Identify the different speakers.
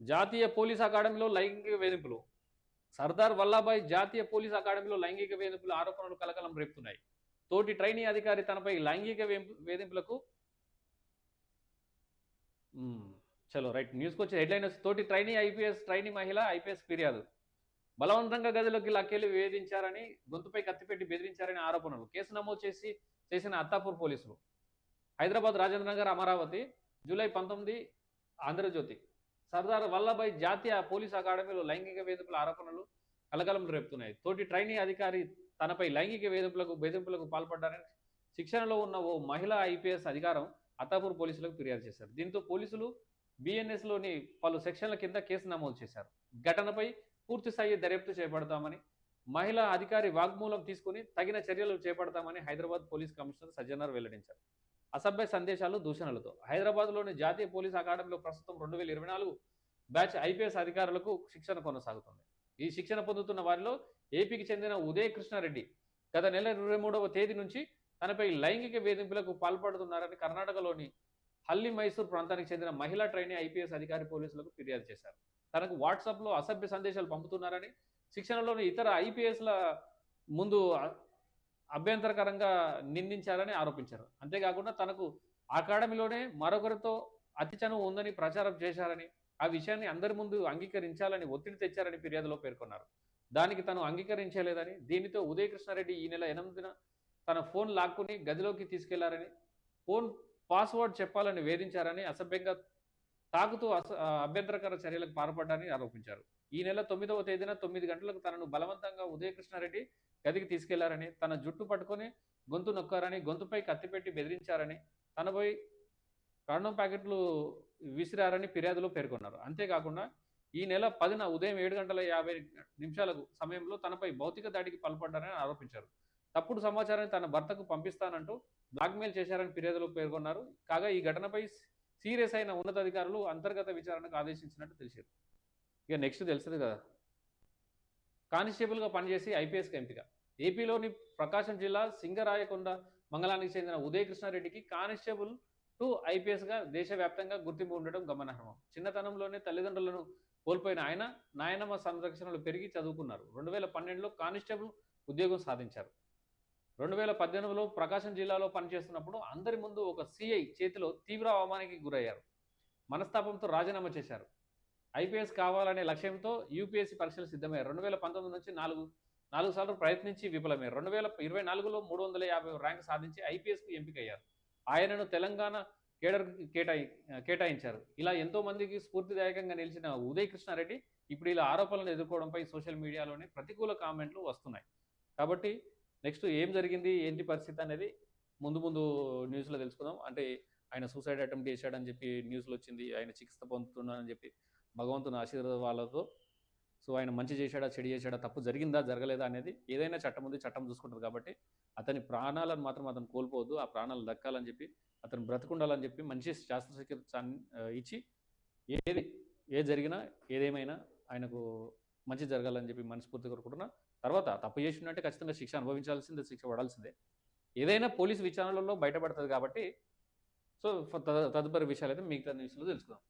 Speaker 1: జాతీయ పోలీస్ అకాడమీలో లైంగిక వేధింపులు. సర్దార్ వల్లభాయ్ జాతీయ పోలీస్ అకాడమీలో లైంగిక వేధింపుల ఆరోపణలు కలకలం రేపుతున్నాయి. తోటి ట్రైనీ అధికారి తనపై లైంగిక వేధింపులకు చలో రైట్ న్యూస్కి వచ్చే హెడ్లైన్ వచ్చి తోటి ట్రైనీ ఐపీఎస్ ట్రైనీ మహిళ ఐపీఎస్ ఫిర్యాదు. బలవంతంగా గదిలోకి లాక్కెళ్లి వేధించారని, గొంతుపై కత్తిపెట్టి బెదిరించారని ఆరోపణలు. కేసు నమోదు చేసిన అత్తాపూర్ పోలీసులు. హైదరాబాద్ రాజేంద్రనగర్ అమరావతి జూలై 19 ఆంధ్రజ్యోతి. సర్దార్ వల్లభాయ్ జాతీయ పోలీస్ అకాడమీలో లైంగిక వేధింపుల ఆరోపణలు కలకలం రేపుతున్నాయి. తోటి ట్రైనీ అధికారి తనపై లైంగిక బెదింపులకు పాల్పడ్డారని శిక్షణలో ఉన్న ఓ మహిళా ఐపీఎస్ అధికారం అత్తాపూర్ పోలీసులకు ఫిర్యాదు చేశారు. దీంతో పోలీసులు బిఎన్ఎస్లోని పలు సెక్షన్ల కింద కేసు నమోదు చేశారు. ఘటనపై పూర్తిస్థాయి దర్యాప్తు చేపడతామని, మహిళా అధికారి వాగ్మూలం తీసుకుని తగిన చర్యలు చేపడతామని హైదరాబాద్ పోలీస్ కమిషనర్ సజ్జనార్ వెల్లడించారు. అసభ్య సందేశాలు, దూషణలతో హైదరాబాద్లోని జాతీయ పోలీస్ అకాడమీలో ప్రస్తుతం 2024 బ్యాచ్ ఐపీఎస్ అధికారులకు శిక్షణ కొనసాగుతుంది. ఈ శిక్షణ పొందుతున్న వారిలో ఏపీకి చెందిన ఉదయ్ కృష్ణారెడ్డి గత నెల 23వ తేదీ నుంచి తనపై లైంగిక వేధింపులకు పాల్పడుతున్నారని కర్ణాటకలోని హల్లి మైసూర్ ప్రాంతానికి చెందిన మహిళా ట్రైనీ ఐపీఎస్ అధికారి పోలీసులకు ఫిర్యాదు చేశారు. తనకు వాట్సాప్లో అసభ్య సందేశాలు పంపుతున్నారని, శిక్షణలోని ఇతర ఐపీఎస్ల ముందు అభ్యంతరకరంగా నిందించారని ఆరోపించారు. అంతేకాకుండా తనకు అకాడమీలోనే మరొకరితో అతి చనువు ఉందని ప్రచారం చేశారని, ఆ విషయాన్ని అందరి ముందు అంగీకరించాలని ఒత్తిడి తెచ్చారని ఫిర్యాదులో పేర్కొన్నారు. దానికి తను అంగీకరించలేదని, దీనితో ఉదయ్ కృష్ణారెడ్డి ఈ నెల 8న తన ఫోన్ లాక్కుని గదిలోకి తీసుకెళ్లారని, ఫోన్ పాస్వర్డ్ చెప్పాలని వేధించారని, అసభ్యంగా తాకుతూ అభ్యంతరకర చర్యలకు పాల్పడ్డారని ఆరోపించారు. ఈ నెల 9వ తేదీన 9 గంటలకు తనను బలవంతంగా ఉదయ్ కృష్ణారెడ్డి గదికి తీసుకెళ్లారని, తన జుట్టు పట్టుకొని గొంతు నొక్కారని, గొంతుపై కత్తిపెట్టి బెదిరించారని, తనపై కాండం ప్యాకెట్లు విసిరారని ఫిర్యాదులో పేర్కొన్నారు. అంతేకాకుండా ఈ నెల 10న ఉదయం 7:50 సమయంలో తనపై భౌతిక దాడికి పాల్పడ్డారని ఆరోపించారు. తప్పుడు సమాచారాన్ని తన భర్తకు పంపిస్తానంటూ బ్లాక్మెయిల్ చేశారని ఫిర్యాదులో పేర్కొన్నారు. కాగా ఈ ఘటనపై సీరియస్ అయిన ఉన్నతాధికారులు అంతర్గత విచారణకు ఆదేశించినట్టు తెలిసారు. ఇక నెక్స్ట్ తెలుస్తుంది కదా, కానిస్టేబుల్గా పనిచేసి ఐపీఎస్కి ఎంపిక. ఏపీలోని ప్రకాశం జిల్లా సింగరాయకొండ మండలానికి చెందిన ఉదయ్ కృష్ణారెడ్డికి కానిస్టేబుల్ టు ఐపీఎస్గా దేశవ్యాప్తంగా గుర్తింపు ఉండడం గమనార్హం. చిన్నతనంలోనే తల్లిదండ్రులను కోల్పోయిన ఆయన నాయనమ్మ సంరక్షణలో పెరిగి చదువుకున్నారు. 2012లో కానిస్టేబుల్ ఉద్యోగం సాధించారు. 2018లో ప్రకాశం జిల్లాలో పనిచేస్తున్నప్పుడు అందరి ముందు ఒక సిఐ చేతిలో తీవ్ర అవమానానికి గురయ్యారు. మనస్తాపంతో రాజీనామా చేశారు. ఐపీఎస్ కావాలనే లక్ష్యంతో యూపీఎస్సీ పరీక్షలు సిద్ధమయ్యారు. 2019 నుంచి నాలుగు సార్లు ప్రయత్నించి విఫలమయ్యారు. 2024లో 350 ర్యాంక్ సాధించి ఐపీఎస్కు ఎంపికయ్యారు. ఆయనను తెలంగాణ కేడర్కి కేటాయించారు. ఇలా ఎంతో మందికి స్ఫూర్తిదాయకంగా నిలిచిన ఉదయ్ కృష్ణారెడ్డి ఇప్పుడు ఇలా ఆరోపణలను ఎదుర్కోవడంపై సోషల్ మీడియాలోనే ప్రతికూల కామెంట్లు వస్తున్నాయి. కాబట్టి నెక్స్ట్ ఏం జరిగింది, ఏంటి పరిస్థితి అనేది ముందు న్యూస్లో తెలుసుకుందాం. అంటే ఆయన సూసైడ్ అటెంప్ట్ చేశాడని చెప్పి న్యూస్లో వచ్చింది. ఆయన చికిత్స పొందుతున్నాడని చెప్పి భగవంతుని ఆశీర్వాదాలతో. సో ఆయన మంచి చేశాడా, చెడు చేశాడా, తప్పు జరిగిందా, జరగలేదా అనేది ఏదైనా చట్టం ఉంది, చట్టం చూసుకుంటుంది. కాబట్టి అతని ప్రాణాలను మాత్రం అతను కోల్పోవద్దు, ఆ ప్రాణాలు దక్కాలని చెప్పి, అతను బ్రతుకుండాలని చెప్పి మంచి శాస్త్రచికిత్స ఇచ్చి ఏది జరిగినా ఏదేమైనా ఆయనకు మంచి జరగాలని చెప్పి మనస్ఫూర్తిగా కోరుకుంటున్నా. తర్వాత తప్పు చేసినట్టే ఖచ్చితంగా శిక్ష అనుభవించాల్సిందే, శిక్ష పడాల్సిందే. ఏదైనా పోలీసు విచారణలలో బయటపడుతుంది కాబట్టి సో తదుపరి విషయాలు అయితే మిగతా న్యూస్లో తెలుసుకుందాం.